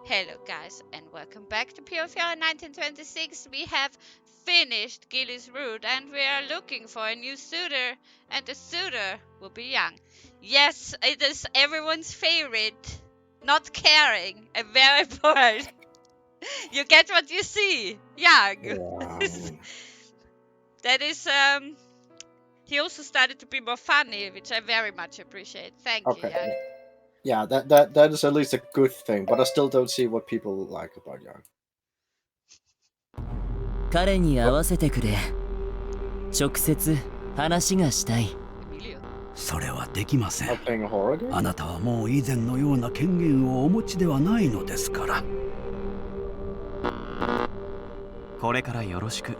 Hello guys and welcome back to Piofiore 1926. We have finished Gilly's route and we are looking for a new suitor, and the suitor will be young. Yes, it is everyone's favorite. Not caring and very bored. You get what you see. Young. Yeah. That is he also started to be more funny, which I very much appreciate. Thank you, Okay. Young. Yeah, that is at least a good thing, but I still don't see what people like about Young. 彼に会わせてくれ。直接話がしたい。Emilio. それはできません。 I'm playing a horror game? あなたはもう以前のような権限をお持ちではないのですから。これからよろしく。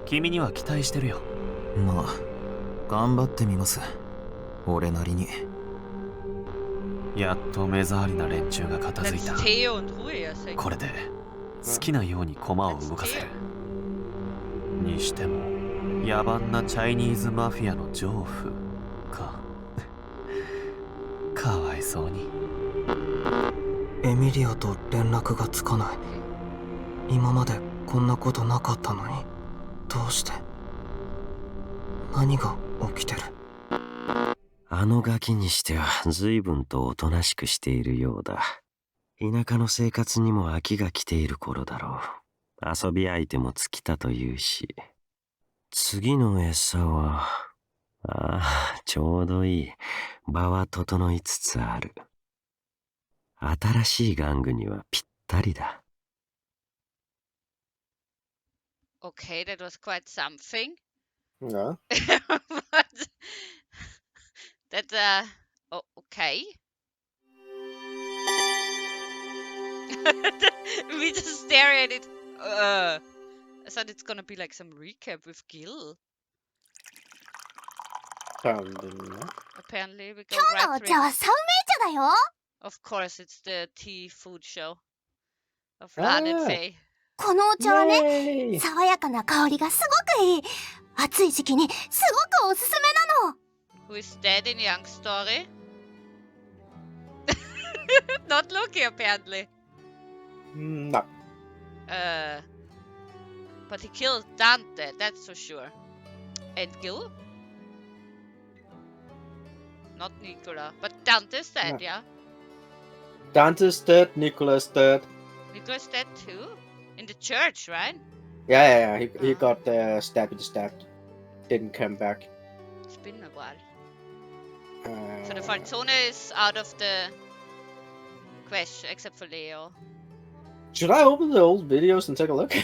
君には期待してるよ。まあ、頑張ってみます。俺なりに。やっと目障りな連中が片付い That's た。 Theo und Rui, I think. これで好きなように駒を動かせる。にしても野蛮なチャイニーズマフィアの情婦か。かわいそうに。エミリアと連絡がつかない。今までこんなことなかったのに、どうして？何が起きてる？あのガキにしては随分とおとなしくしているようだ。田舎の生活にも飽きが来ている頃だろう。遊び相手も尽きたというし。次の餌は、ちょうどいい。場は整いつつある。新しい玩具にはぴったりだ。Okay, that was quite something. Yeah. But that okay. We just stare at it. I thought it's gonna be like some recap with Gil. Apparently we go 今日の right お through. 茶はサウメイ茶だよ。 Of course, it's the tea food show of Lan and Ah. Faye. このお茶はね、 Yay! 爽やかな香りがすごくいい。暑い時期にすごくおすすめなの。 Who is dead in Young's story? Not Loki, apparently. No. But he killed Dante, that's for sure. And Gil? Not Nicola, but Dante's dead, No. yeah. Dante's dead, Nicola's dead. Nicola's dead too? In the church, right? Yeah. He Ah. got stabbed. Didn't come back. It's been a while. Uh, So the Falzone is out of the question, except for Leo. Should I open the old videos and take a look? No.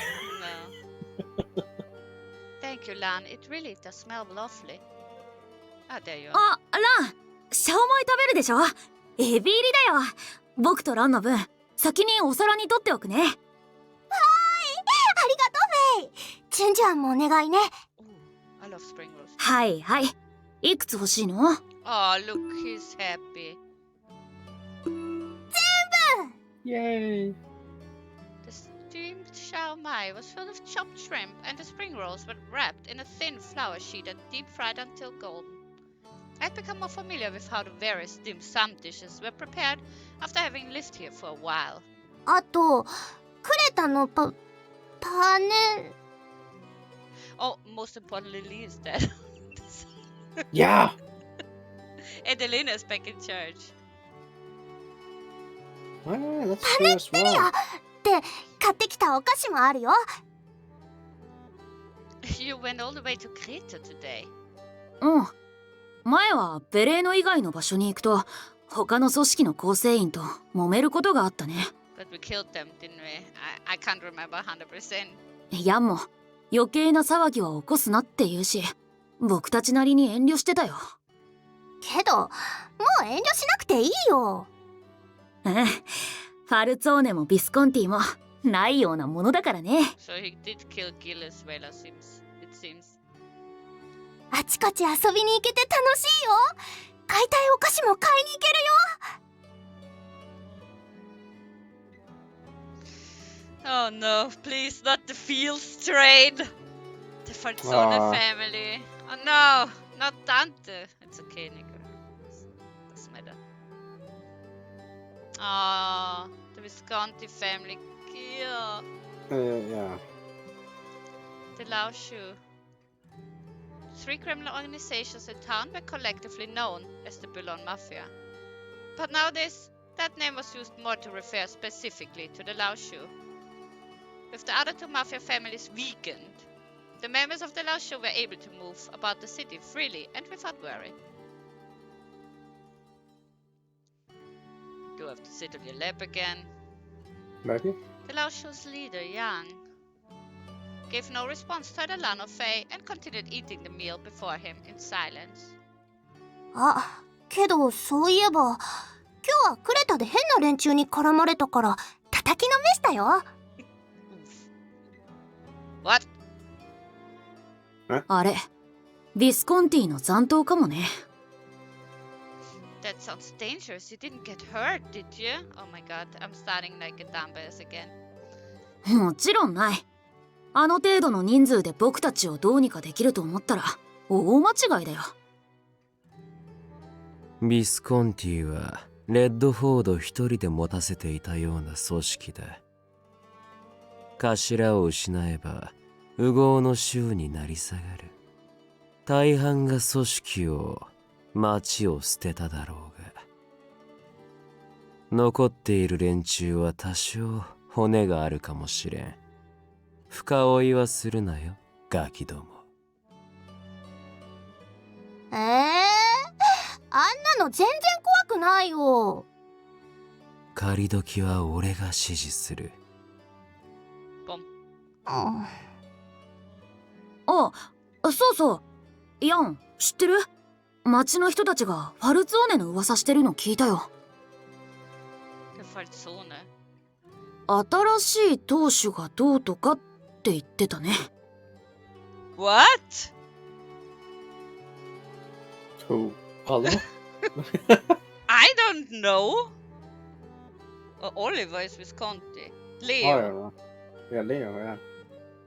Thank you, Lan. It really does smell lovely. Ah, there you are. あ、ラン、シャオマイ食べるでしょ？エビ入りだよ。僕とランの分、先にお皿に取っておくね。ありがとうフェイ。ジュンジュンもお願いね。 Ooh, I love spring rolls. はいはい。いくつ欲しいの？ Oh, look, he's happy. Yay! The steamed shao mai was filled with chopped shrimp, and the spring rolls were wrapped in a thin flour sheet and deep fried until golden. I'd become more familiar with how the various dim sum dishes were prepared after having lived here for a while. あと、クレタのパネ。 Oh, most importantly, Lee is dead. Yeah! And Elena is back in charge. Well, that's true as well. で、買ってきたお菓子もあるよ。 You went all the way to Creta today. うん。前はベレーノ以外の場所に行くと、他の組織の構成員と揉めることがあったね。But we killed them, didn't we? I can't remember 100%. ヤンも余計な騒ぎは起こすなって言うし、僕たちなりに遠慮してたよ。けど、もう遠慮しなくていいよ。ファルツォーネもビスコンティもないようなものだからね。 So he did kill Gil as well, it seems. あちこち遊びに行けて楽しいよ。買いたいお菓子も買いに行けるよ。 Oh no, please not the fields trade. The Falzone family. Oh no, not Dante. It's okay, Nico. Doesn't matter. Oh, the Visconti family. Yeah. Yeah. The Lao-Shu. 3 criminal organizations in town were collectively known as the Burlone Mafia. But nowadays, that name was used more to refer specifically to the Lao-Shu. With the other 2 mafia families weakened, the members of the Lao-Shu were able to move about the city freely and without worry. Do I have to sit on your lap again? Maybe? The Lao-Shu's leader, Yang, gave no response to either Lan or Fei and continued eating the meal before him in silence. あ、けどそういえば今日はクレタで変な連中に絡まれたから叩きのめしたよ。What? あれ、ビスコンティの残党かもね。That sounds dangerous. You didn't get hurt, did you? Oh my god, I'm starting like a dumbass again. もちろんない。あの程度の人数で僕たちをどうにかできると思ったら大間違いだよ。ビスコンティはレッドフォード一人で持たせていたような組織だ。頭を失えば烏合の衆になり下がる。大半が組織を町を捨てただろうが、残っている連中は多少骨があるかもしれん。深追いはするなよ、ガキども。あんなの全然怖くないよ。借り時は俺が指示する。あ、そうそう。ヤン、知ってる？町の人たちがファルツォーネの噂してるの聞いたよ。新しい当主がどうとかって言ってたね。What? Who? Hello? I don't know. Oliver is Visconti. Leo. Oh, yeah, Leo, yeah.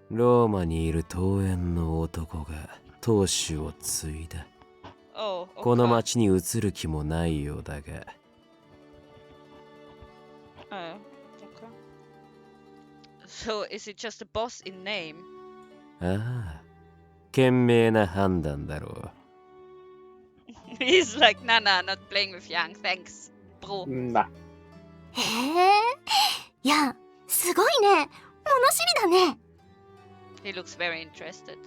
ローマにいる桃園の男が当主を継いだ。Oh, okay. この町に移る気もないようだが。Okay. So is it just a boss in name? ああ、賢明な判断だろう。He's like, nah, not playing with Yang, thanks, bro. Nah. へえ、いや、すごいね。物知りだね。He looks very interested.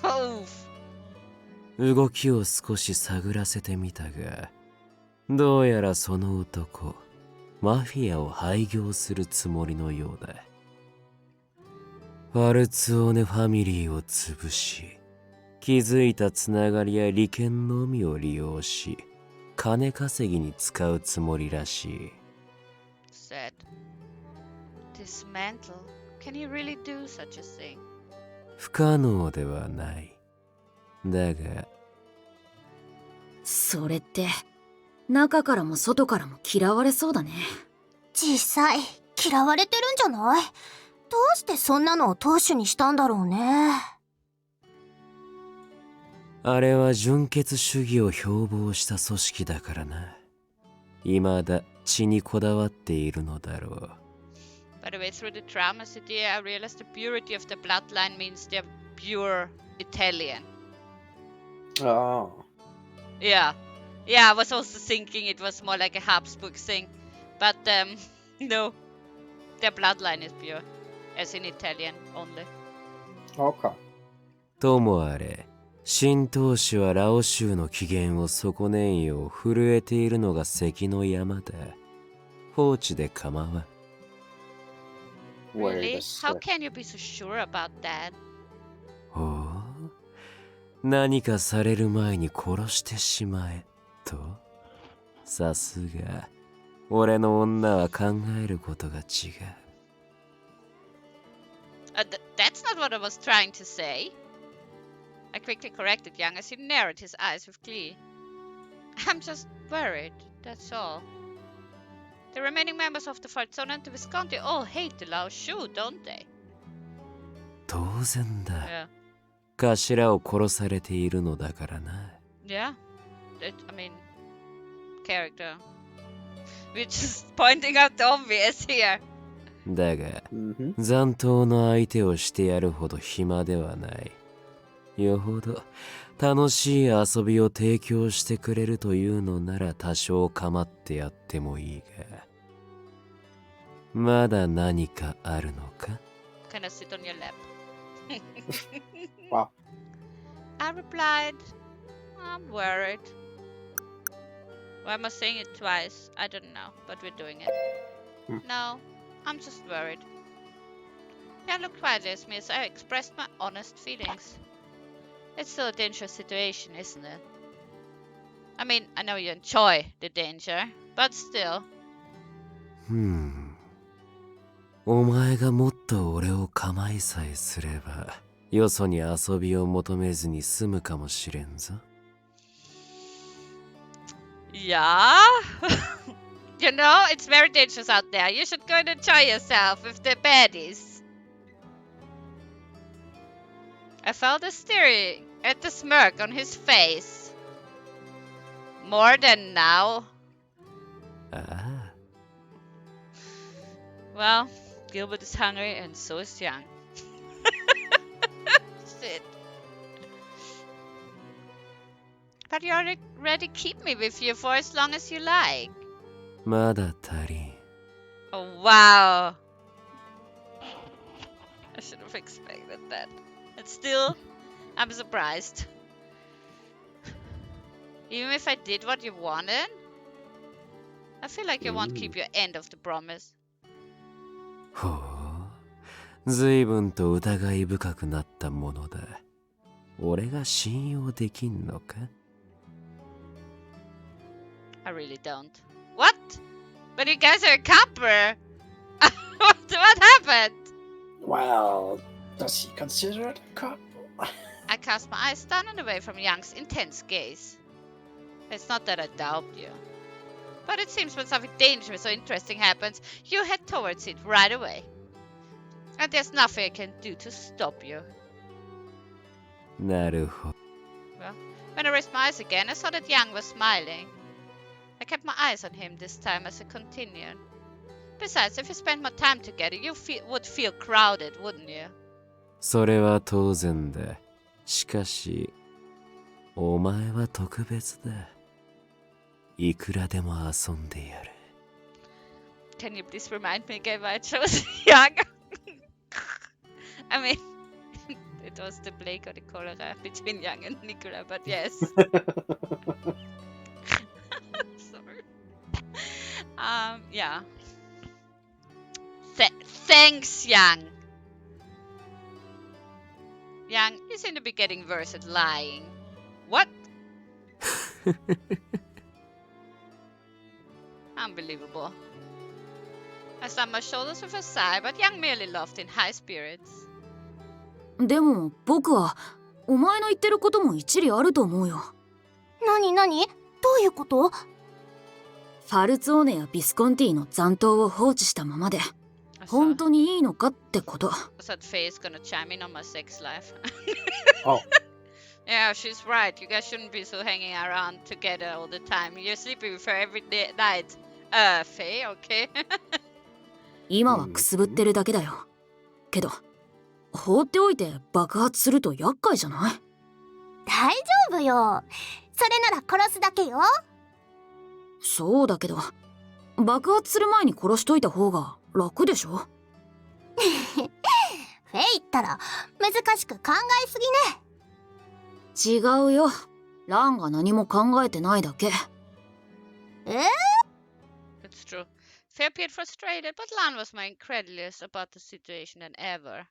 Oh. 動きを少し探らせてみたが、どうやらその男、マフィアを廃業するつもりのようだ。ファルツオーネファミリーを潰し、築いたつながりや利権のみを利用し、金稼ぎに使うつもりらしい。Said. Dismantle. Can he really do such a thing? 不可能ではない。だが、それって中からも外からも嫌われそうだね。実際嫌われてるんじゃない？どうしてそんなのを当主にしたんだろうね。あれは純血主義を標榜した組織だからな。未だ血にこだわっているのだろう。By the way, through the drama city, I realized the purity of the bloodline means they're pure Italian. Oh. Yeah, I was also thinking it was more like a Habsburg thing, but no, their bloodline is pure, as in Italian only. Okay. ともあれ、新当主はラオ州の機嫌を損ねんよう震えているのが関の山だ。放置で構わん。Really? How can you be so sure about that? ほう、何かされる前に殺してしまえと。さすが俺の女は考えることが違う。That's not what I was trying to say. I quickly corrected Young as he narrowed his eyes with glee. I'm just worried, that's all. The remaining members of the Falzone and Visconti all hate the Lao-Shu, don't they? 当然だ。Yeah. 頭を殺されているのだからな。Yeah. I mean, character. We're just pointing out the obvious here. だが Mm-hmm. 残党の相手をしてやるほど暇ではない。よほど楽しい遊びを提供してくれるというのなら多少構ってやってもいいが、まだ何かあるのか？ Can I sit on your lap? Wow. I replied, I'm worried. Why am I saying it twice? I don't know, but we're doing it. No, I'm just worried. Yeah, look quietly at me as I expressed my honest feelings. It's still a dangerous situation, isn't it? I mean, I know you enjoy the danger, but still. お前がもっと俺を構いさえすれば、よそに遊びを求めずに済むかもしれんぞ。Yeah. You know, it's very dangerous out there. You should go and enjoy yourself with the baddies. I felt the staring at the smirk on his face. More than now. ああ。 Well, Gilbert is hungry and so is Young. Shit. But you already keep me with you for as long as you like. まだ足りん。 Oh, wow. I should have expected that. And still, I'm surprised. Even if I did what you wanted, I feel like you won't keep your end of the promise. ほう、随分と疑い深くなったものだ。俺が信用できんのか？ I really don't. What? But you guys are a couple! What happened? Well, does he consider it a couple? I cast my eyes down and away from Young's intense gaze. It's not that I doubt you. But it seems when something dangerous or interesting happens, you head towards it right away. And there's nothing I can do to stop you. なるほど。 Well, when I raised my eyes again, I saw that Yang was smiling. I kept my eyes on him this time as I continued. Besides, if you spent more time together, you would feel crowded, wouldn't you? それは当然だ。しかし、お前は特別だ。いくらでも遊んでやる。Can you please remind me again why I chose Yang? I mean, it was the plague or the cholera between Yang and Nicola, but yes. Sorry. Yeah. Thanks, Yang. Yang, you seem to be getting worse at lying. What? Unbelievable. I slapped my shoulders with a sigh, but Yang merely laughed in high spirits. でも僕はお前の言ってることも一理あると思うよ。なにどういうこと？ファルツォーネやビスコンティの残党を放置したままで本当にいいのかってこと。I thought Faye is gonna chime in on my sex life. Oh. Yeah, she's right. You guys shouldn't be so hanging around together all the time. You're sleeping with her every night. Faye, okay? 今はくすぶってるだけだよ。けど放っておいて爆発すると厄介じゃない？大丈夫よ。それなら殺すだけよ。そうだけど爆発する前に殺しといた方が楽でしょ？フェイったら難しく考えすぎね。違うよ。ランが何も考えてないだけ。It's true. Faye appeared frustrated, but Lan was more incredulous about the situation than ever.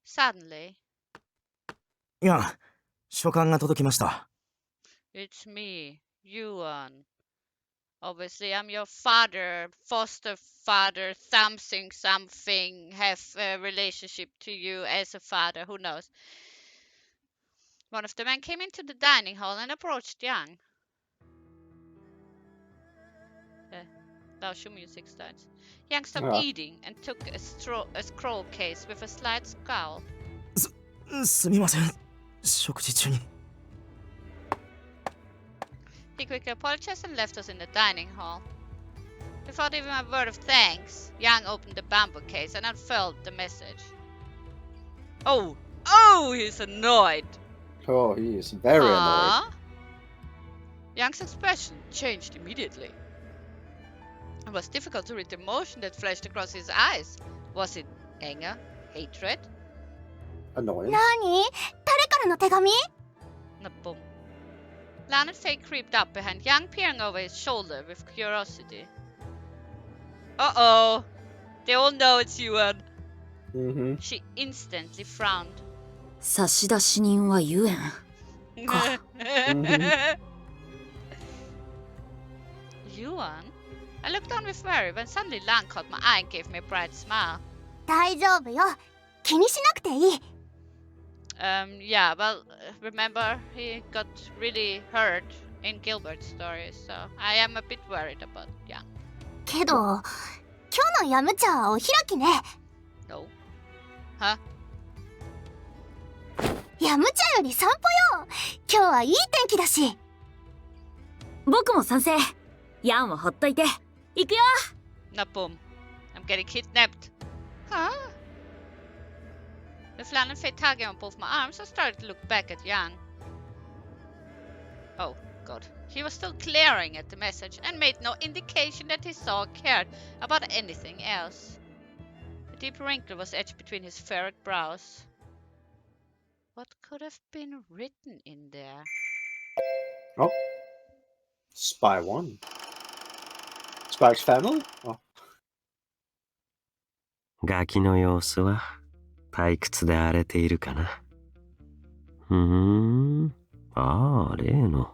Suddenly, いや、書簡が届きました。 it's me, Yuan. Obviously, I'm your father, foster father, something, have a relationship to you as a father, who knows. One of the men came into the dining hall and approached Yang. The Lao-Shu music starts. Yang stopped eating and took a scroll case with a slight scowl. すみません。食事中に。 He quickly apologized and left us in the dining hall. Without even a word of thanks, Yang opened the bamboo case and unfurled the message. Oh, he's annoyed. Oh, he is very annoyed. Yang's expression changed immediately. It was difficult to read the emotion that flashed across his eyes. Was it anger? Hatred? Annoying. 何？誰からの手紙？ Boom. Lan and Faye creeped up behind Yang, peering over his shoulder with curiosity. Uh-oh. They all know it's Yuan. Mm-hmm. She instantly frowned. 差出人はゆえん。Yuan? I looked on with worry when suddenly Lan caught my eye and gave me a bright smile. 大丈夫よ。気にしなくていい。Yeah, well, remember, he got really hurt in Gilbert's story, so I am a bit worried about Yang. けど、今日のヤムチャお開きね。No? Huh? ヤムチャより散歩よ。今日はいい天気だし。僕も賛成。ヤンはほっといて。行くよ。Boom. I'm getting kidnapped. Huh? With Lan and Faye tugging on both my arms, I started to look back at Yang. Oh, God. He was still glaring at the message and made no indication that he saw or cared about anything else. A deep wrinkle was etched between his furrowed brows. What could have been written in there? Oh. Spy 1. Spike's family? Oh. ガキの様子は退屈で荒れているかな。ああ、例の。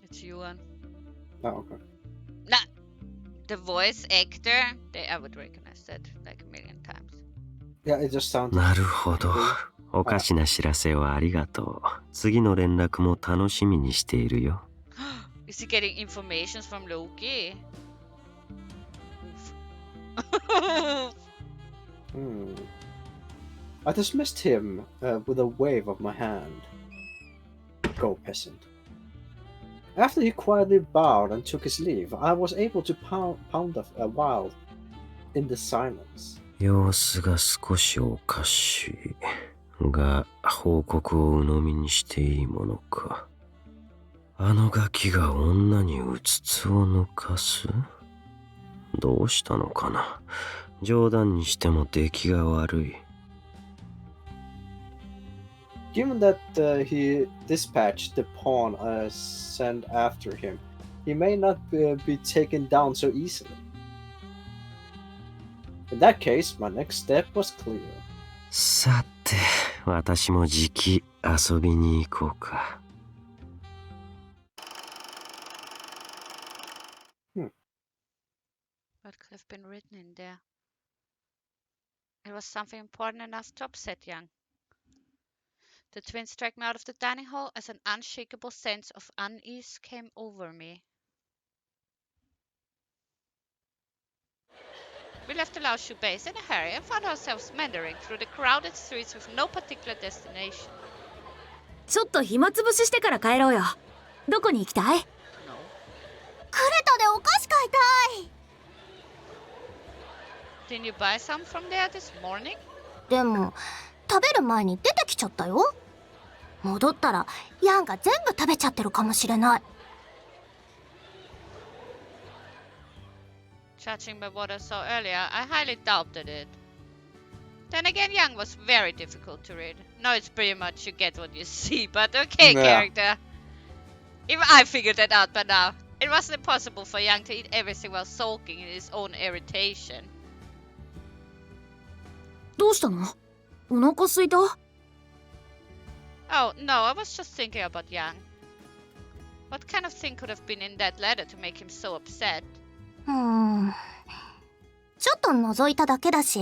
It's Yuan. Oh, okay. Nah, the voice actor, I would recognize that like a million times. Yeah, it just sounds. なるほど。おかしな知らせをありがとう。次の連絡も楽しみにしているよ。Is he getting information from Loki? I dismissed him with a wave of my hand. Go, peasant. After he quietly bowed and took his leave, I was able to pound a while in the silence. 様子が少しおかしい。が、報告を鵜呑みにしていいものか。あのガキが女にうつつを抜かす？どうしたのかな。冗談にしても出来が悪い。Given that he dispatched the pawn sent after him, he may not be taken down so easily. In that case, my next step was clear. さて、私もじき遊びに行こうか。What could have been written in there? It was something important enough to upset Yang. The twins dragged me out of the dining hall as an unshakable sense of unease came over me. We left the Lao-Shu base in a hurry and found ourselves meandering through the crowded streets with no particular destination. ちょっと暇つぶししてから帰ろうよ。どこに行きたい？ No. クレタでお菓子買いたい。Didn't you buy some from there this morning? でも食べる前に出てきちゃったよ。戻ったらヤンが全部食べちゃってるかもしれない。Judging by what I saw earlier, I highly doubted it. Then again, Yang was very difficult to read. No, it's pretty much you get what you see, but okay, Yeah. character. Even I figured that out by now. It wasn't impossible for Yang to eat everything while sulking in his own irritation. どうしたの？お腹空いた？ Oh, no, I was just thinking about Yang. What kind of thing could have been in that letter to make him so upset? ちょっと覗いただけだし、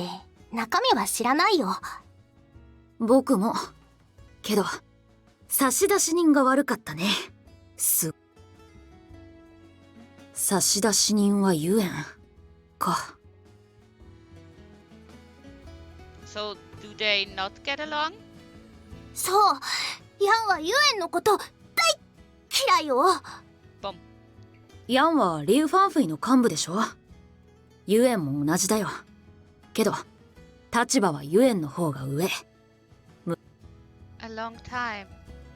中身は知らないよ。僕も。けど、差出人が悪かったね。差出人はゆえんか。So, do they not get along? そう、ヤンはユエンのこと大嫌いよ。Boom. ヤンはリュウ・ファンフイの幹部でしょ。ユエンも同じだよ。けど立場はユエンの方が上。A long time.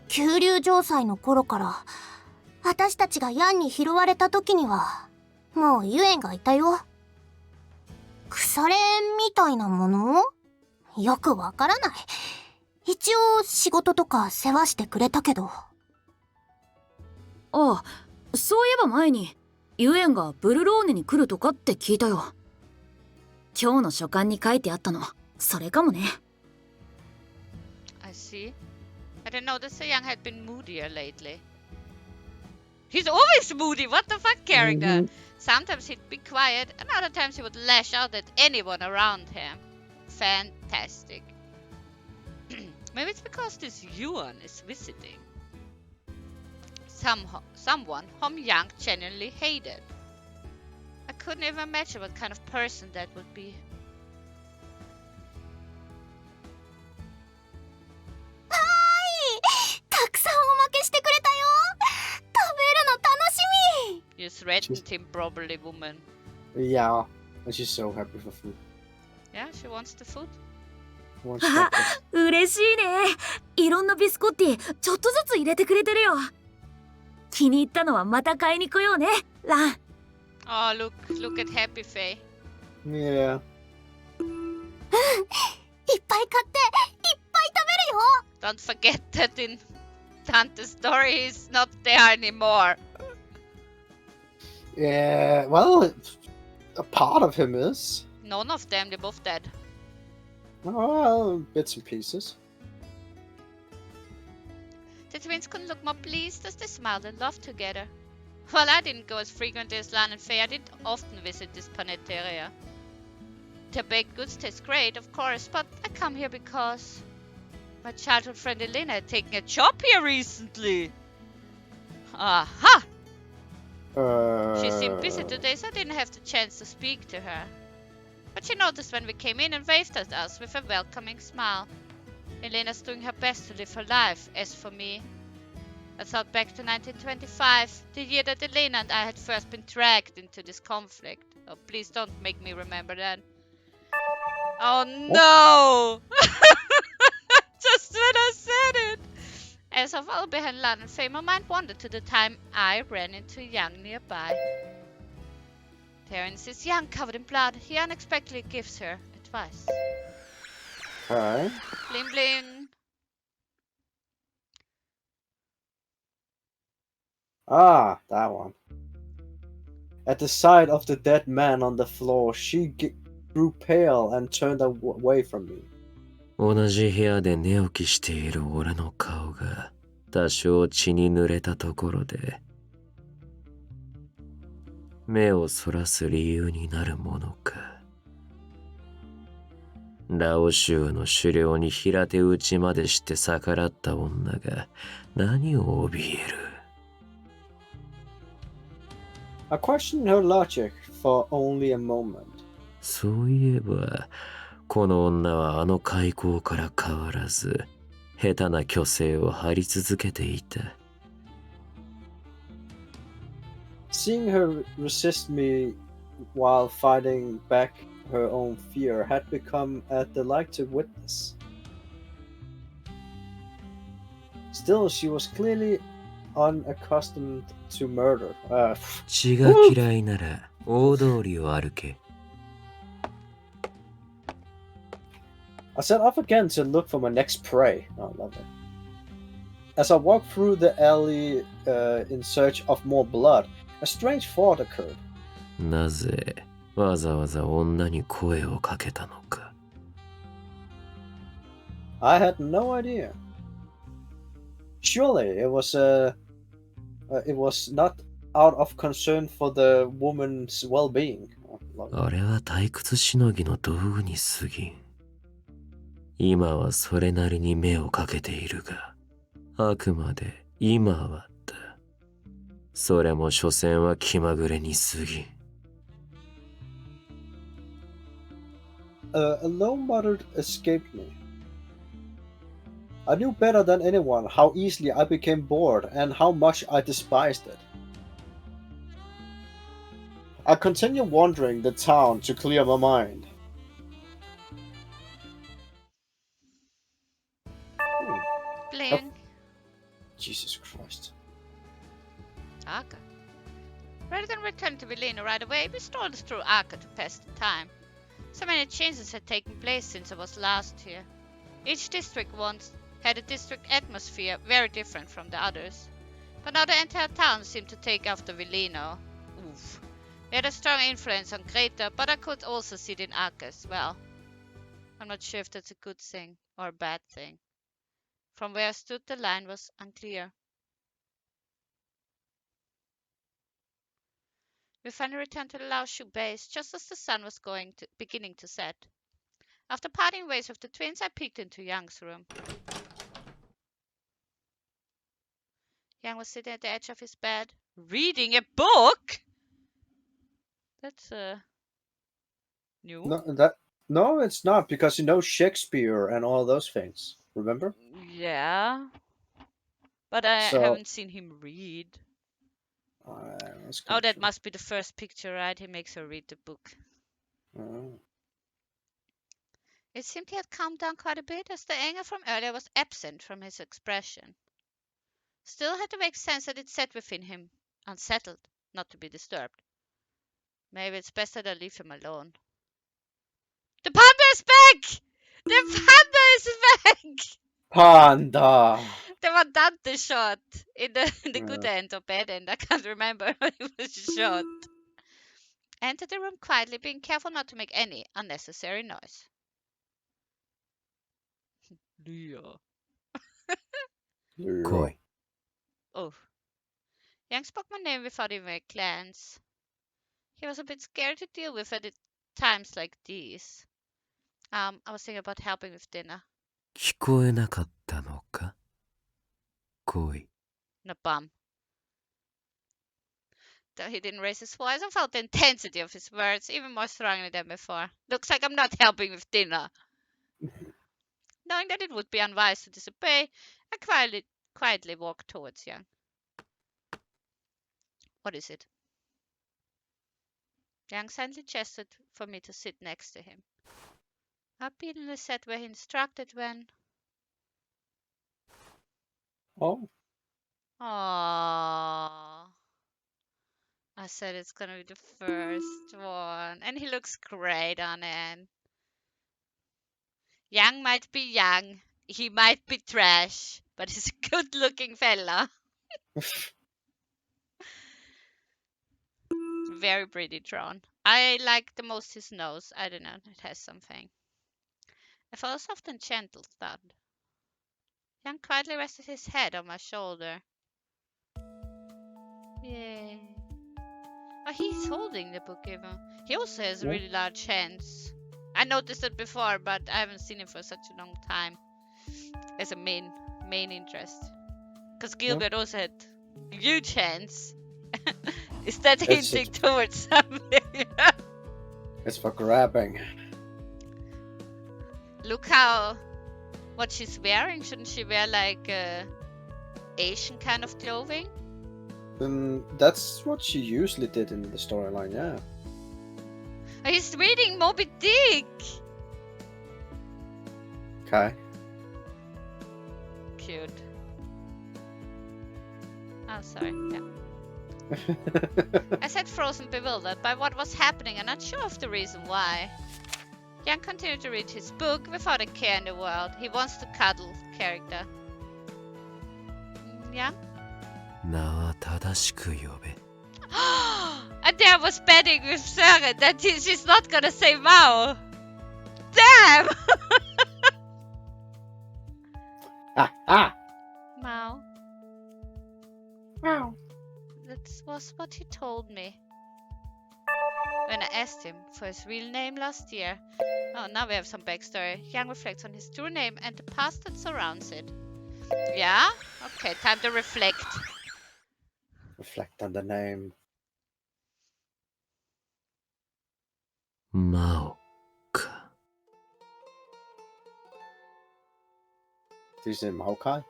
急流城塞の頃から私たちがヤンに拾われた時にはもうユエンがいたよ。腐れ縁みたいなもの？よくわからない。一応仕事とか世話してくれたけど。ああ、そういえば前にユエンがブルローネに来るとかって聞いたよ。今日の書簡に書いてあったのそれかもね。I see. I didn't notice the young had been moodier lately. He's always moody. What the fuck, character? Sometimes he'd be quiet, and other times he would lash out at anyone around him. Fantastic. Maybe it's because this Yuan is visiting. Someone whom Yang genuinely hated. I couldn't even imagine what kind of person that would be. たくさんおまけしてくれたよ。食べるの楽しみ。 You threatened him probably, woman. Yeah, and she's so happy for food. Yeah, she wants the food. Wants chocolate. 嬉しいね。いろんなビスコッティちょっとずつ入れてくれてるよ。気に入ったのはまた買いに来ようね、ラン。Oh, look at Happy Faye. Yeah. いっぱい買っていっぱい食べるよ。 Don't forget that in Tante's story he's not there anymore. Yeah, well, a part of him is. None of them, they're both dead. Well, bits and pieces. The twins couldn't look more pleased as they smiled and laughed together. Well, I didn't go as frequently as Lan and Faye. I didn't often visit this Panetteria. Their baked goods taste great, of course, but I come here because my childhood friend Lilliana had taken a job here recently. Aha! She seemed busy today, so I didn't have the chance to speak to her. But she noticed when we came in and waved at us with a welcoming smile. Elena's doing her best to live her life. As for me, I thought back to 1925, the year that Elena and I had first been dragged into this conflict. Oh, please don't make me remember that. Oh no! Just when I said it! As I followed behind Lan and Faye, my mind wandered to the time I ran into Yang nearby. Terence is young, covered in blood. He unexpectedly gives her advice. Alright. Bling bling. Ah, that one. At the sight of the dead man on the floor, she grew pale and turned away from me. 同じ部屋で寝起きしている俺の顔が多少血に濡れたところで目をそらす理由になるものか。ラオ州の狩猟に平手打ちまでして逆らった女が何を怯える。I questioned her logic for only a moment. そういえばこの女はあの開口から変わらず下手な虚勢を張り続けていた。Seeing her resist me while fighting back her own fear had become a delight to witness. Still, she was clearly unaccustomed to murder. 血が嫌いなら大通りを歩け。I set off again to look for my next prey. Oh, lovely. As I walked through the alley in search of more blood, a strange thought occurred. なぜわざわざ女に声をかけたのか。I had no idea. Surely it was not out of concern for the woman's well-being. あれは退屈しのぎの道具に過ぎん。今はそれなりに目をかけているが、あくまで今はだ。それも所詮は気まぐれに過ぎん。A low muttered escaped me. I knew better than anyone how easily I became bored and how much I despised it. I continue wandering the town to clear my mind. Bling. Jesus Christ. Arca. Rather than return to Villino right away, we strolled through Arca to pass the time. So many changes had taken place since I was last here. Each district once had a district atmosphere very different from the others. But now the entire town seemed to take after Villino. Oof. They had a strong influence on Creta, but I could also see it in Arca as well. I'm not sure if that's a good thing or a bad thing. From where I stood, the line was unclear. We finally returned to the Lao-Shu base just as the sun was beginning to set. After parting ways with the twins, I peeked into Yang's room. Yang was sitting at the edge of his bed, reading a book. That's new. No, it's not, because you know Shakespeare and all those things. Remember? Yeah, but I haven't seen him read. Oh, that must be the first picture, right? He makes her read the book. It seemed he had calmed down quite a bit, as the anger from earlier was absent from his expression. Still had to make sense that it sat within him, unsettled, not to be disturbed. Maybe it's best that I leave him alone. The panda is back! The panda is back! Panda! There was Dante shot in the good end or bad end. I can't remember when it was shot. I entered the room quietly, being careful not to make any unnecessary noise. Leah. Koi. Oh. Yang spoke my name without even a glance. He was a bit scary to deal with at times like these. I was thinking about helping with dinner. 聞こえなかったのか恋 No bum. Though he didn't raise his voice, I felt the intensity of his words even more strongly than before. Looks like I'm not helping with dinner. Knowing that it would be unwise to disobey, I quietly walked towards Yang. What is it? Yang silently gestured for me to sit next to him. I obediently sat where he instructed when... Oh. Aww. I said it's gonna be the first one. And he looks great on it. Yang might be young. He might be trash. But he's a good looking fella. Very pretty drawn. I like the most his nose. I don't know. It has something. I felt a soft and gentle thud. Yang quietly rested his head on my shoulder. Yay. Oh, he's holding the book even. He also has really large hands. I noticed it before, but I haven't seen him for such a long time. As a main interest. Because Gilbert also had huge hands. Is that hinting towards something? It's for grabbing. Look what she's wearing. Shouldn't she wear like Asian kind of clothing? That's what she usually did in the storyline, yeah. Oh, he's reading Moby Dick! Okay. Cute. Oh, sorry, yeah. I sat frozen, bewildered by what was happening and not sure of the reason why. Yang continued to read his book without a care in the world. He wants to cuddle character. Yeah? 名は正しく呼べ And there was betting with Sören that she's not gonna say Mao. Damn! Mao. Wow. That was what he told me. When I asked him for his real name last year. Oh, now we have some backstory. Yang reflects on his true name and the past that surrounds it. Yeah? Okay, time to reflect. Reflect on the name. Mao か Did you say Maokai?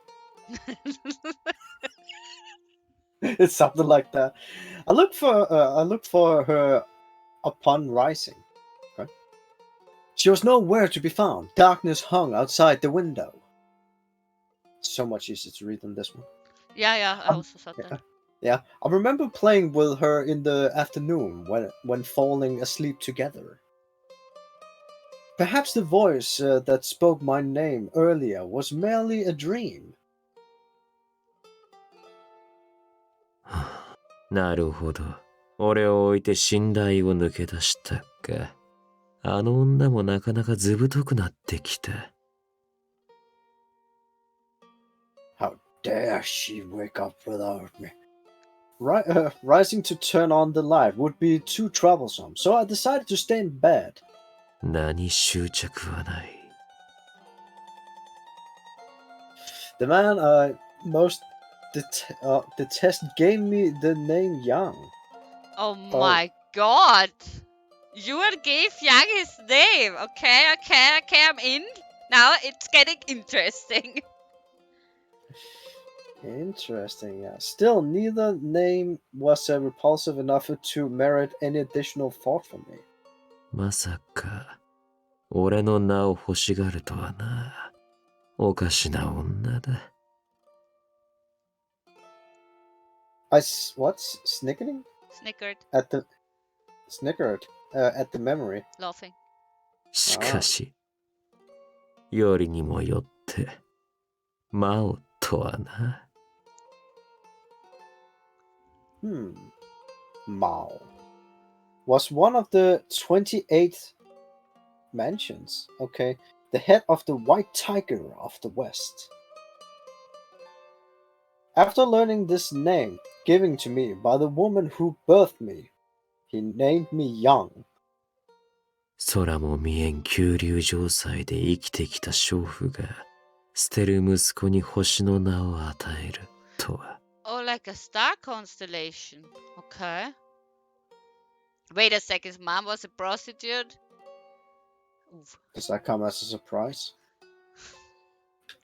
It's something like that. I looked for her upon rising. Okay. She was nowhere to be found. Darkness hung outside the window. So much easier to read than this one. Yeah, I also thought that. Yeah, I remember playing with her in the afternoon when falling asleep together. Perhaps the voice that spoke my name earlier was merely a dream. なるほど。俺を置いて寝台を抜け出したか。あの女もなかなかずぶとくなってきた。How dare she wake up without me? Rising to turn on the light would be too troublesome, so I decided to stay in bed. 何執着はない。The man I most detest gave me the name Yang. Oh my god! Yuan gave Yang his name! Okay, I'm in. Now it's getting interesting. Interesting, yeah. Still, neither name was repulsive enough to merit any additional thought from me. まさか、俺の名を欲しがるとはな。おかしな女だ。What's snickering? Snickered, at the memory. laughing. しかし、よりにもよって、マオとはな。Mao was one of the 28 mansions. Okay, the head of the White Tiger of the West. After learning this name given to me by the woman who birthed me, he named me Yang. 空も見えん急流城塞で生きてきた娼婦が捨てる息子に星の名を与えるとは。Oh, like a star constellation. Okay. Wait a second, his mom was a prostitute? Oof. Does that come as a surprise?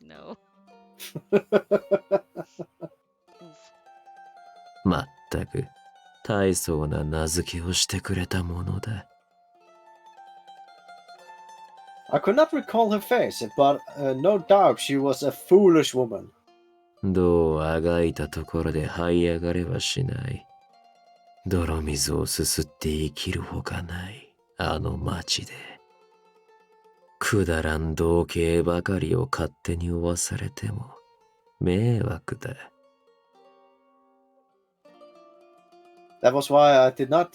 No. まったく大層な名付けをしてくれたものだ。I could not recall her face, but no doubt she was a foolish woman. どうあがいたところで這い上がれはしない。泥水をすすって生きるほかないあの町で。くだらん同型ばかりを勝手に負わされても迷惑だ。That was why I did not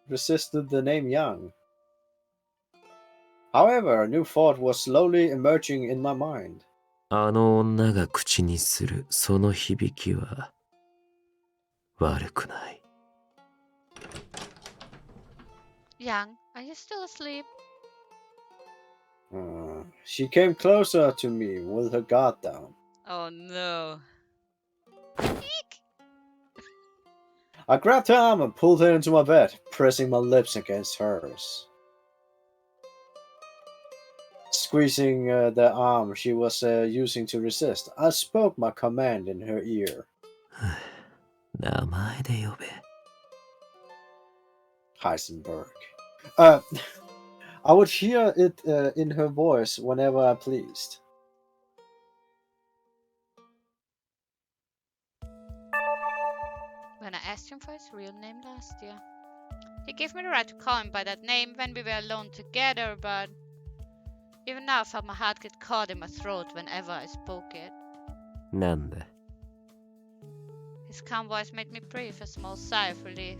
resist the name Yang. However, a new thought was slowly emerging in my mind. あの女が口にするその響きは悪くない。Yang, are you still asleep? She came closer to me with her guard down. Oh no. I grabbed her arm and pulled her into my bed, pressing my lips against hers. Squeezing the arm she was using to resist, I spoke my command in her ear. 名前で呼べ。Heisenberg. I would hear it in her voice whenever I pleased. When I asked him for his real name last year, he gave me the right to call him by that name when we were alone together, but even now I felt my heart get caught in my throat whenever I spoke it. なんだ。 His calm voice made me breathe a small sigh of relief.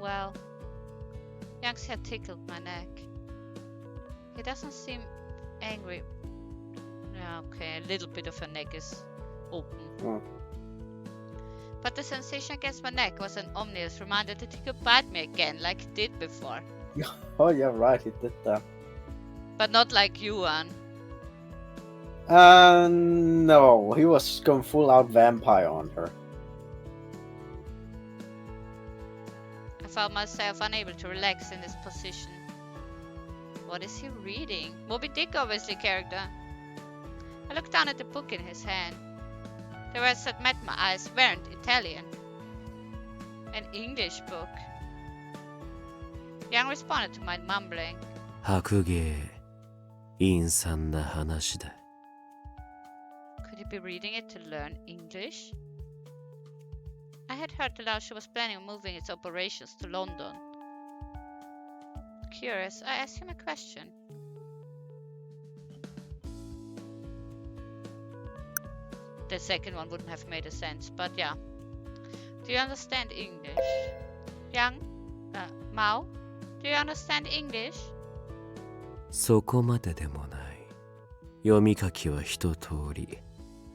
Well, Yang's hair tickled my neck. He doesn't seem angry. Yeah, okay, a little bit of her neck is open. Oh. But the sensation against my neck was an ominous reminder that he could bite me again like he did before. Oh, yeah, right, he did that. But not like Yuan. No, he was going full out vampire on her. I found myself unable to relax in this position. What is he reading? Moby Dick, obviously, character. I looked down at the book in his hand. The words that met my eyes weren't Italian. An English book. Yang responded to my mumbling. 白芸、陰惨な話だ。Could he be reading it to learn English? I had heard the Lao-Shu was planning on moving its operations to London. Curious, I asked him a question. The second one wouldn't have made a sense, but yeah. Do you understand English? Yang? Mao? Do you understand English? そこまででもない。読み書きは一通り。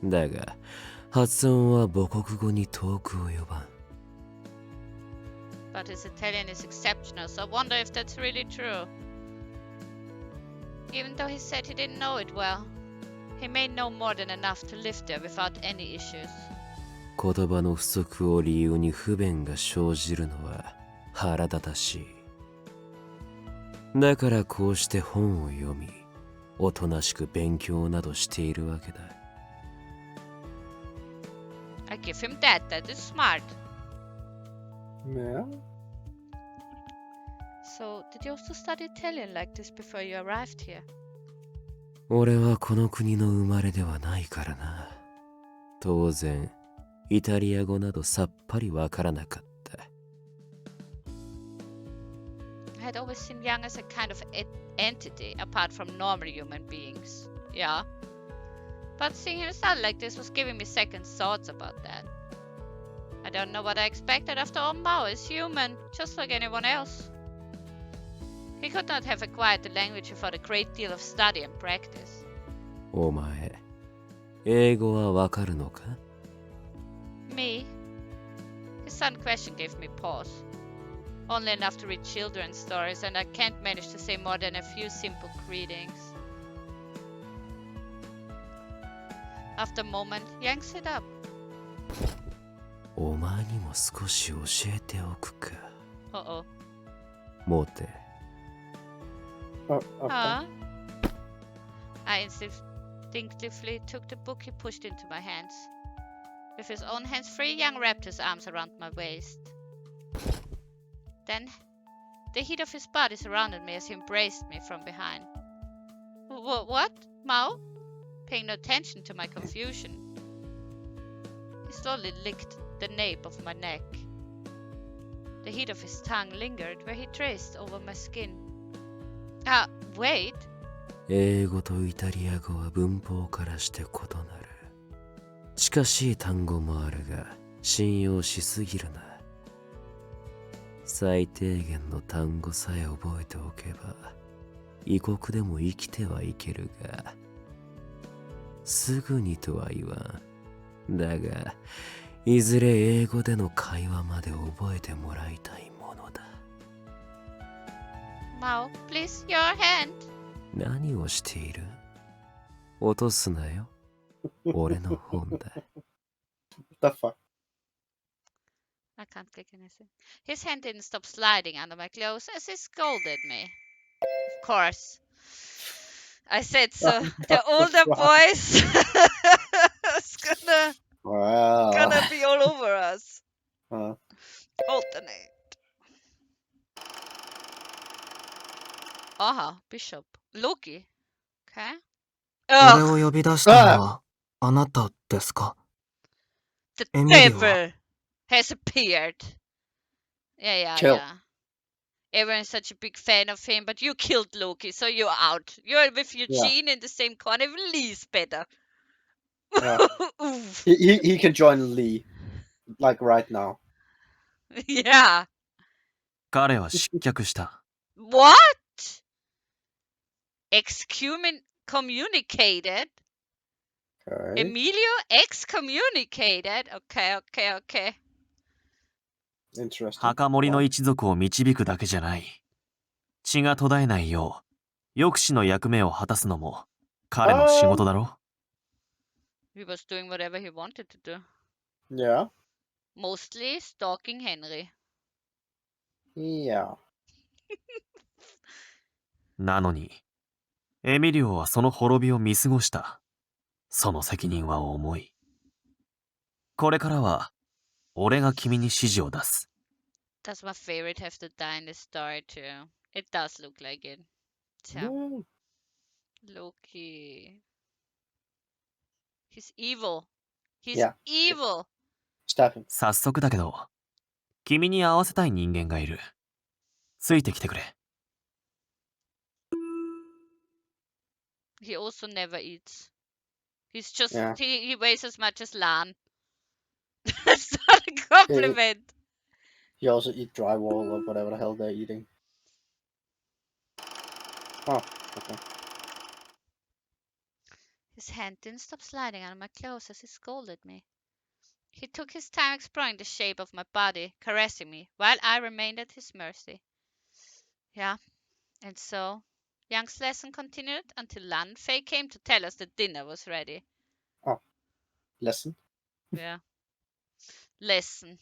だが、発音は母国語に遠く及ばん。But his Italian is exceptional, so I wonder if that's really true. Even though he said he didn't know it well, he may know more than enough to live there without any issues. 言葉の不足を理由に不便が生じるのは腹立たしい。だからこうして本を読み、おとなしく勉強などしているわけだ。I give him that. That is smart. Yeah. So, did you also study Italian like this before you arrived here? 俺はこの国の生まれではないからな。当然、イタリア語などさっぱりわからなかった。I had always seen Yang as a kind of entity apart from normal human beings. Yeah. But seeing him sound like this was giving me second thoughts about that. I don't know what I expected. After all, Mao is human, just like anyone else. He could not have acquired the language without a great deal of study and practice. お前、英語はわかるのか？ Me? His sudden question gave me pause. Only enough to read children's stories, and I can't manage to say more than a few simple greetings. After a moment, Yang sat up. お前にも少し教えておくか。Uh-oh. モテ。Okay. Huh? I instinctively took the book he pushed into my hands. With his own hands free, Yang wrapped his arms around my waist. Then, the heat of his body surrounded me as he embraced me from behind. What? Mao? Paying no attention to my confusion. He slowly licked the nape of my neck. The heat of his tongue lingered where he traced over my skin. Wait. 英語とイタリア語は文法からして異なる。近しい単語もあるが、信用しすぎるな。最低限の単語さえ覚えておけば、異国でも生きてはいけるが、すぐにとは言わん。だが、いずれ英語での会話まで覚えてもらいたいものだ。Mao, please, your hand. 何をしている？落とすなよ。俺の本だ。What the fuck? I can't click anything. His hand didn't stop sliding under my clothes as he scolded me. Of course. I said so. The older boys is gonna be all over us. Alternate. Aha, Bishop. Loki. Okay. 俺を呼び出したのはあなたですか？ The エミリオは devil has appeared. Yeah. Everyone's such a big fan of him, but you killed Loki, so you're out. You're with Eugene in the same carnival. Lee's better. Yeah. he can join Lee, like right now. Yeah. 彼は失脚した。What? Excommunicated? Okay. Emilio excommunicated? Okay. Interesting. 墓守の一族を導くだけじゃない。血が途絶えないよう、抑止の役目を果たすのも彼の仕事だろ。He was doing whatever he wanted to do. Yeah. Mostly stalking Henry. Yeah. なのに、エミリオはその滅びを見過ごした。その責任は重い。これからは、俺が君に指示を出す。Does my favorite have to die in the story too? It does look like it. Tja, No. Loki. He's evil. He's Yeah. evil. Stab him. 早速だけど、君に会わせたい人間がいる。ついてきてくれ。He also never eats. He's just Yeah. he weighs as much as Lan. That's not a compliment. You also eat drywall or whatever the hell they're eating. Oh, okay. His hand didn't stop sliding on my clothes as he scolded me. He took his time exploring the shape of my body, caressing me, while I remained at his mercy. Yeah, and so, Young's lesson continued until Lan and Faye came to tell us that dinner was ready. Lesson? Yeah. Lesson.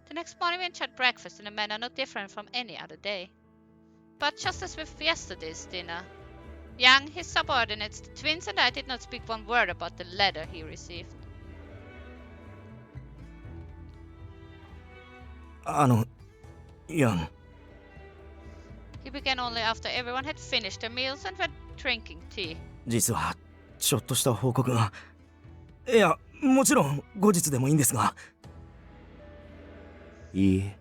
The next morning we enjoyed breakfast in a manner not different from any other day. But just as with yesterday's dinner, Young, his subordinates, the twins and I did not speak one word about the letter he received. ヤン、 He began only after everyone had finished their meals and were drinking tea. 実はちょっとした報告が。いや、もちろん後日でもいいんですが。いいえ。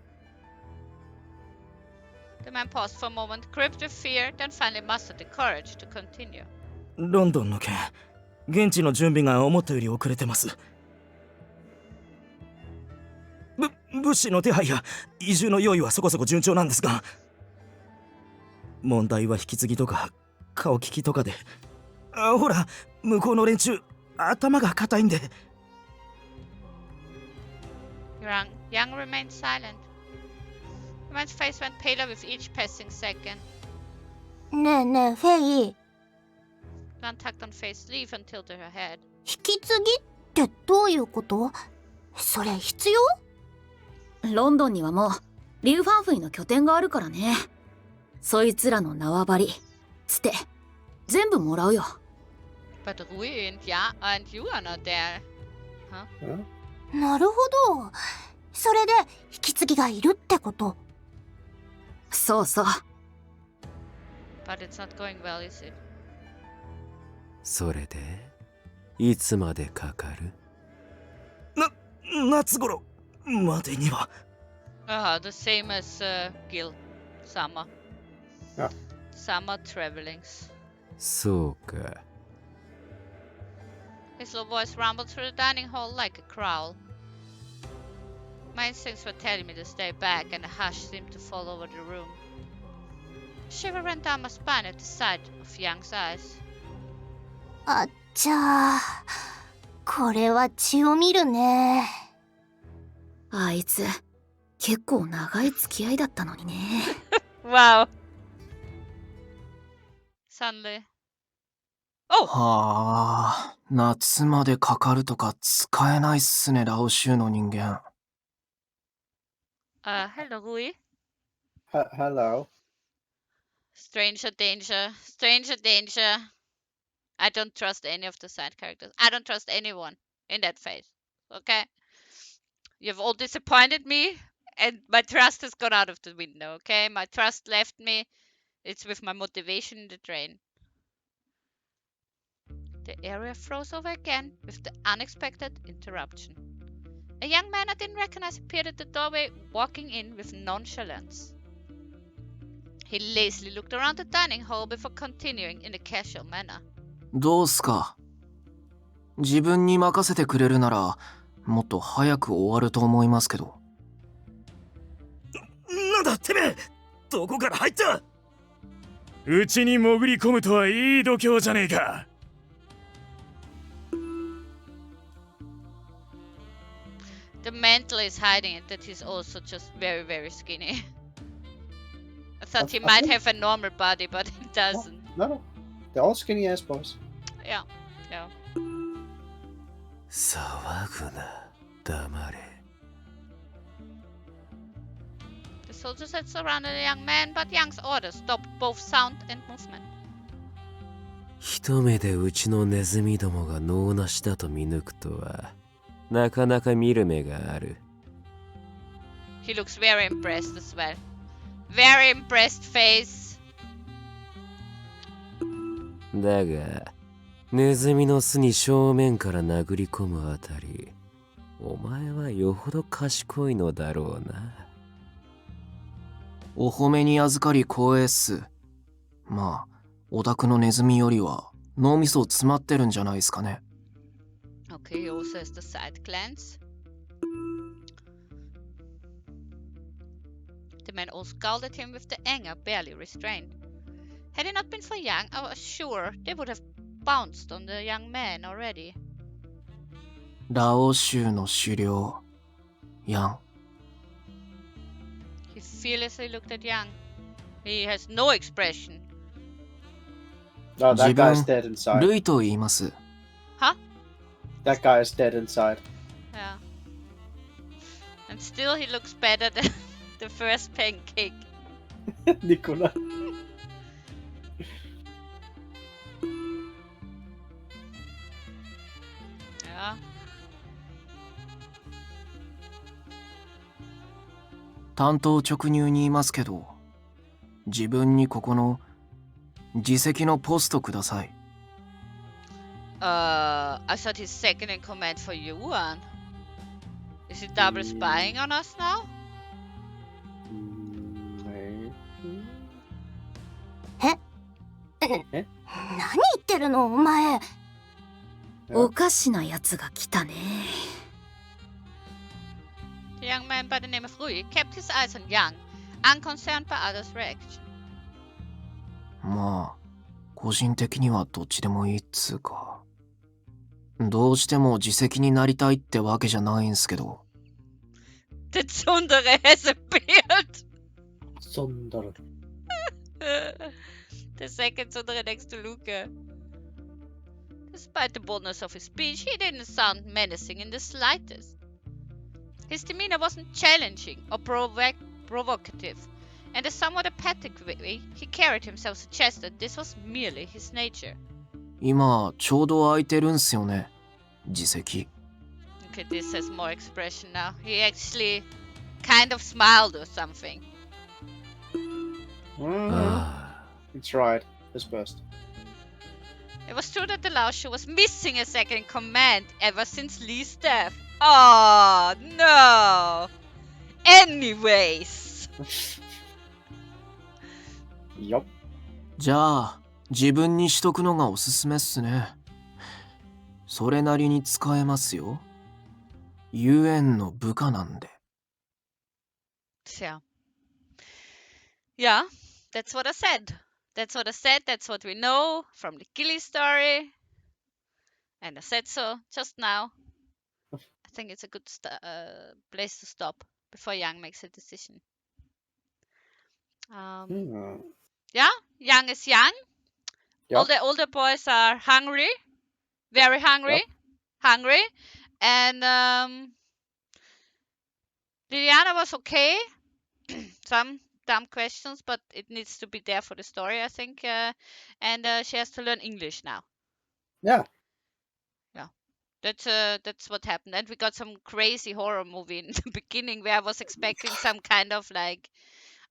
The man paused for a moment, gripped with fear, then finally mustered the courage to continue. ロンドンの件、現地の準備が思ったより遅れてます。物資の手配や移住の用意はそこそこ順調なんですが、問題は引き継ぎとか顔利きとかで、ほら向こうの連中頭が固いんで。Young remained silent. The man's face went paler with each passing second. ねえねえフェイ、 Lan tugged on Faye's sleeve and tilted her head. 引き継ぎってどういうこと？それ必要？ロンドンにはもうリュウファンフイの拠点があるからね。そいつらの縄張り、つて全部もらうよ。But Rui and you are not there. Huh? なるほど。それで引き継ぎがいるってこと。そうそう。But it's not going well, is it? それでいつまでかかる？夏頃までには。The same as Gil. Summer. Yeah. Summer travelings. そうか。His low voice rumbled through the dining hall like a growl. My instincts were telling me to stay back, and a hush seemed to fall over the room. A shiver ran down my spine at the sight of Young's eyes. あっちゃー、これは血を見るね。あいつ結構長い付き合いだったのにね。Wow. Suddenly. Oh! はあ、夏までかかるとか使えないっすね、ラオシュの人間。Hello, Rui. Hello. Stranger danger. Stranger danger. I don't trust any of the side characters. I don't trust anyone in that phase. Okay? You've all disappointed me, and my trust has gone out of the window, okay? My trust left me. It's with my motivation in the drain. The area froze over again with the unexpected interruption. A young man I didn't recognize appeared at the doorway, walking in with nonchalance. He lazily looked around the dining hall before continuing in a casual manner. どうすか。自分に任せてくれるならもっと早く終わると思いますけど。なんだてめえ、どこから入った？うちに潜り込むとはいい度胸じゃねえか。The mantle is hiding it that he's also just very, very skinny. I thought he might have a normal body, but he doesn't. No. They're all skinny ass boys. Yeah, yeah. 騒ぐな、黙れ。The soldiers had surrounded the young man, but Young's orders stopped both sound and movement. 一目でうちのネズミどもが能なしだと見抜くとは、なかなか見る目がある。He looks very impressed as well. Very impressed face. だが、ネズミの巣に正面から殴り込むあたり、お前はよほど賢いのだろうな。お褒めに預かり光栄っす。まあ、オタクのネズミよりは脳みそ詰まってるんじゃないですかね。Okay, he also has the side glance. The man all scowled at him with the anger barely restrained. Had it not been for Yang, I was sure they would have bounced on the young man already. ラオ州の狩猟、ヤン。He fearlessly looked at Yang. He has no expression. Oh, that guy's 自 dead 分、 inside. ルイと言います。 Huh? That guy is dead inside. Yeah. And still he looks better than the first pancake. Nicola. Yeah. 単刀直入に言いますけど、自分にここの自責のポストください。I thought he's second in command for Yuan. Is he double spying on us now? Maybe. 何言ってるのお前。おかしなやつが来たね。The young man by the name of Rui kept his eyes on Yang, unconcerned by others' reaction. まあ、個人的にはどっちでもいいっつうか。どうしても自責になりたいってわけじゃないんすけど。The Tsundere has a beard! Sondere. The second Tsundere next to Luca. Despite the boldness of his speech, he didn't sound menacing in the slightest. His demeanor wasn't challenging or provocative. In a somewhat apathic way, he carried himself suggested this was merely his nature. 今、ちょうど空いてるんすよね。自責。Okay, this has more expression now. He actually kind of smiled or something. It's right. His best. It was true that the Lao-Shu was missing a second in command ever since Lee's death. Oh, no! Anyways! Yup. じゃあ、自分にしとくのがおすすめっすね。それなりに使えますよ。遊園の部下なんで。Yeah. Yeah, that's what I said. That's what I said. That's what we know from the Gilly story. And I said so just now. I think it's a good place to stop before Yang makes a decision. Yeah, Yang is young. Yep. All the older boys are hungry. Very hungry. Yep. Hungry. And Lilliana was okay. Some dumb questions, but it needs to be there for the story, I think. And she has to learn English now. Yeah. Yeah. That's what happened. And we got some crazy horror movie in the beginning where I was expecting some kind of like,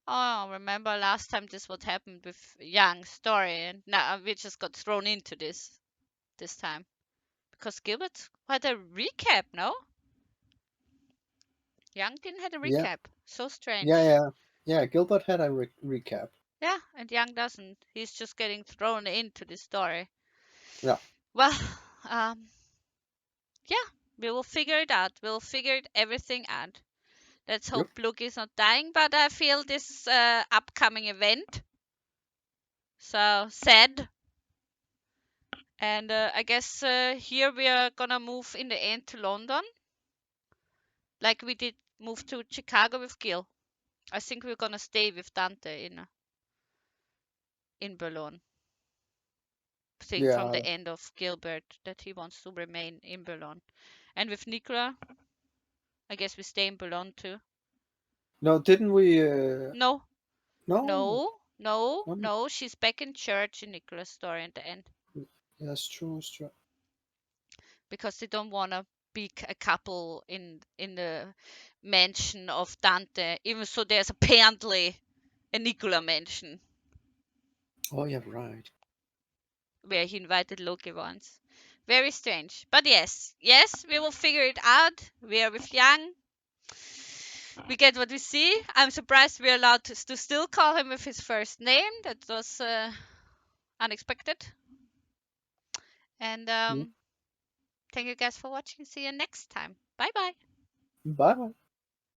oh, remember last time this what happened with Young's story, and now we just got thrown into this time. Because Gilbert had a recap, no? Young didn't have a recap. Yeah. So strange. Yeah, Gilbert had a recap. Yeah, and Young doesn't. He's just getting thrown into the story. Yeah. Well, yeah, we will figure it out. We'll figure everything out. Let's hope Luke is not dying, but I feel this upcoming event. So sad. And I guess here we are gonna move in the end to London. Like we did move to Chicago with Gil. I think we're gonna stay with Dante in Burlone. From the end of Gilbert that he wants to remain in Burlone. And with Nicola, I guess we stay in Burlone too. No, didn't we? No. No. No. She's back in church in Nicola's story at the end. Yeah, it's true. It's true. Because they don't want to be a couple in the mansion of Dante, even so there's apparently a Nicola mansion Oh yeah, right. where he invited Loki once. Very strange. But yes, we will figure it out. We are with Yang. We get what we see. I'm surprised we're allowed to still call him with his first name. That was unexpected. And thank you guys for watching. See you next time. Bye bye. Bye bye.